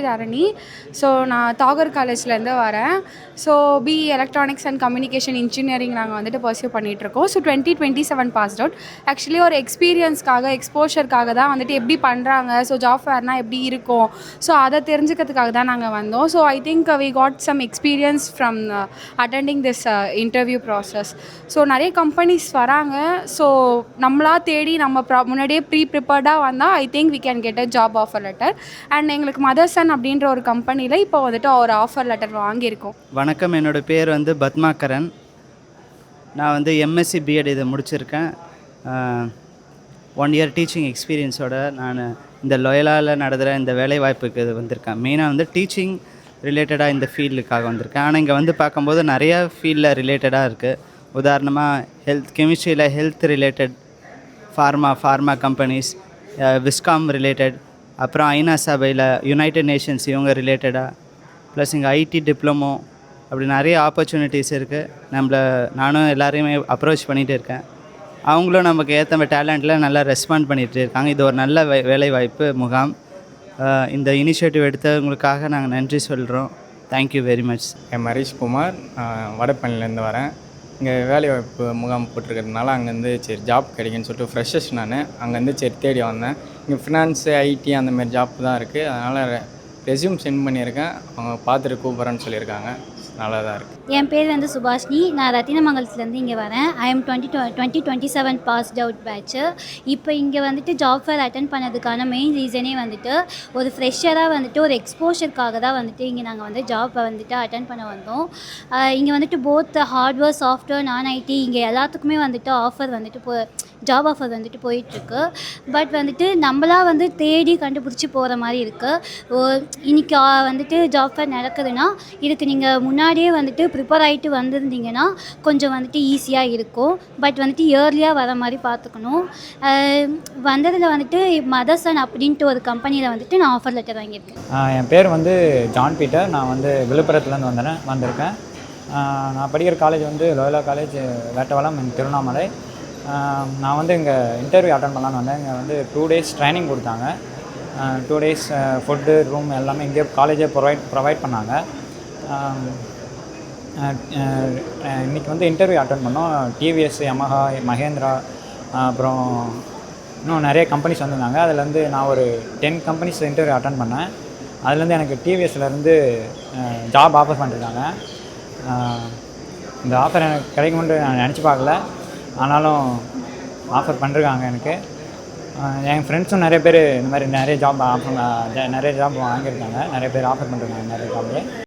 பேர் அரணி. ஸோ நான் தாகூர் காலேஜ்லேருந்து வரேன். So BE electronics and communication engineering நாங்கள் வந்துட்டு பர்சியூ பண்ணிகிட்ருக்கோம். So 2027 passed out. ஆக்சுவலி ஒரு எக்ஸ்பீரியன்ஸ்க்காக எக்ஸ்போஷருக்காக தான் வந்துட்டு எப்படி பண்ணுறாங்க, ஸோ ஜாப் ஃபேர்னால் எப்படி இருக்கும், ஸோ அதை தெரிஞ்சுக்கிறதுக்காக தான் நாங்கள் வந்தோம். So I think we got some experience from attending this interview process. So நிறைய கம்பெனிஸ் வராங்க. ஸோ நம்மளா தேடி நம்ம முன்னாடியே ப்ரிப்பேர்டாக வந்தால் I think we can get a job offer letter. And எங்களுக்கு மதர்சன் அப்படின்ற ஒரு கம்பெனியில் இப்போ வந்துட்டு ஒரு ஆஃபர் லெட்டர் வாங்கியிருக்கோம். வணக்கம், என்னோடய பேர் வந்து பத்மாகரன். நான் வந்து எம்எஸ்சி பிஎட் இதை முடிச்சிருக்கேன். 1 இயர் டீச்சிங் எக்ஸ்பீரியன்ஸோட நான் இந்த லோயலாவில் நடத்துகிற இந்த வேலைவாய்ப்புக்கு இது வந்திருக்கேன். மெயினாக வந்து டீச்சிங் ரிலேட்டடாக இந்த ஃபீல்டுக்காக வந்திருக்கேன். ஆனால் இங்கே வந்து பார்க்கும்போது நிறையா ஃபீல்டில் ரிலேட்டடாக இருக்குது. உதாரணமாக கெமிஸ்ட்ரியில் health related, pharma companies, viscom related, அப்புறம் ஐநா சபையில் யுனைடெட் நேஷன்ஸ் இவங்க ரிலேட்டடாக, ப்ளஸ் இங்கே ஐடி டிப்ளமோ, அப்படி நிறைய ஆப்பர்ச்சுனிட்டிஸ் இருக்குது. நானும் எல்லாரையுமே அப்ரோச் பண்ணிகிட்டு இருக்கேன். அவங்களும் நமக்கு ஏற்ற டேலண்ட்டில் நல்லா ரெஸ்பாண்ட் பண்ணிகிட்டு இருக்காங்க. இது ஒரு நல்ல வேலைவாய்ப்பு முகாம். இந்த இனிஷியேட்டிவ் எடுத்தவங்களுக்காக நாங்கள் நன்றி சொல்கிறோம். Thank you very much. என் ஹரிஷ் குமார், வடபழனிலேருந்து வரேன். இங்கே வேலைவாய்ப்பு முகாம் போட்டிருக்கிறதுனால அங்கேருந்து சரி ஜாப் கிடைக்குன்னு சொல்லிட்டு ஃப்ரெஷர்ஸ் நான் அங்கேருந்து சரி தேடி வந்தேன். இங்கே ஃபினான்ஸு, ஐடி அந்தமாரி ஜாப் தான் இருக்குது. அதனால் ரெஸ்யூம் சென்ட் பண்ணியிருக்கேன். அவங்க பார்த்துட்டு கூப்பிட்றேன்னு சொல்லியிருக்காங்க. நல்லா தான் இருக்குது. என் பேர் வந்து சுபாஷினி. நான் ரத்தினமங்கலத்துலேருந்து இங்கே வரேன். I am 2027 passed out batch. இப்போ இங்கே வந்துட்டு ஜாப் ஃபேர் அட்டன் பண்ணதுக்கான மெயின் ரீசனே வந்துட்டு ஒரு ஃப்ரெஷராக வந்துட்டு ஒரு எக்ஸ்போஷருக்காக தான் வந்துட்டு இங்கே நாங்கள் வந்து ஜாப்பை வந்துட்டு அட்டன் பண்ண வந்தோம். இங்கே வந்துட்டு போத் ஹார்ட்வேர், சாஃப்ட்வேர், நான் ஐடி இங்கே எல்லாத்துக்குமே வந்துட்டு ஆஃபர் வந்துட்டு ஜாப் ஆஃபர் வந்துட்டு போயிட்டுருக்கு. பட் வந்துட்டு நம்மளாக வந்து தேடி கண்டுபிடிச்சி போகிற மாதிரி இருக்குது. இன்றைக்கி வந்துட்டு ஜாப் ஃபேர் நடக்குதுன்னா இதுக்கு நீங்கள் முன்னாடியே வந்துட்டு ப்ரிப்பேர் ஆகிட்டு வந்திருந்தீங்கன்னா கொஞ்சம் வந்துட்டு ஈஸியாக இருக்கும். பட் வந்துட்டு இயர்லியாக வர மாதிரி பார்த்துக்கணும். வந்ததில் வந்துட்டு மதர்சன் அப்படின்ட்டு ஒரு கம்பெனியில் வந்துட்டு நான் ஆஃபர் லெட்டர் வாங்கியிருக்கேன். என் பேர் வந்து ஜான் பீட்டர். நான் வந்து விழுப்புரத்துலேருந்து வந்திருக்கேன். நான் படிக்கிற காலேஜ் வந்து லோயலா காலேஜ் வேட்டவலம் திருவண்ணாமலை. நான் வந்து இங்கே இன்டர்வியூ அட்டன் பண்ணலான்னு வந்தேன். இங்கே வந்து 2 days ட்ரைனிங் கொடுத்தாங்க. 2 days ஃபுட்டு, ரூம் எல்லாமே இங்கே காலேஜே ப்ரொவைட் பண்ணாங்க. இன்றைக்கி வந்து இன்டர்வியூ அட்டன் பண்ணோம். டிவிஎஸ், யமஹா, மகேந்திரா, அப்புறம் இன்னும் நிறைய கம்பெனிஸ் வந்திருந்தாங்க. அதுலேருந்து நான் ஒரு 10 கம்பெனிஸ் இன்டர்வியூ அட்டன் பண்ணேன். அதுலேருந்து எனக்கு டிவிஎஸ்லேருந்து ஜாப் ஆஃபர் பண்ணிருக்காங்க. இந்த ஆஃபர் எனக்கு கிடைக்கும்னு நான் நினச்சி பார்க்கல. ஆனாலும் ஆஃபர் பண்ணிருக்காங்க எனக்கு. என் ஃப்ரெண்ட்ஸும் நிறைய பேர் இந்த மாதிரி நிறைய ஜாப் வாங்கியிருக்காங்க. நிறைய பேர் ஆஃபர் பண்ணிருக்காங்க நிறைய ஜாப்.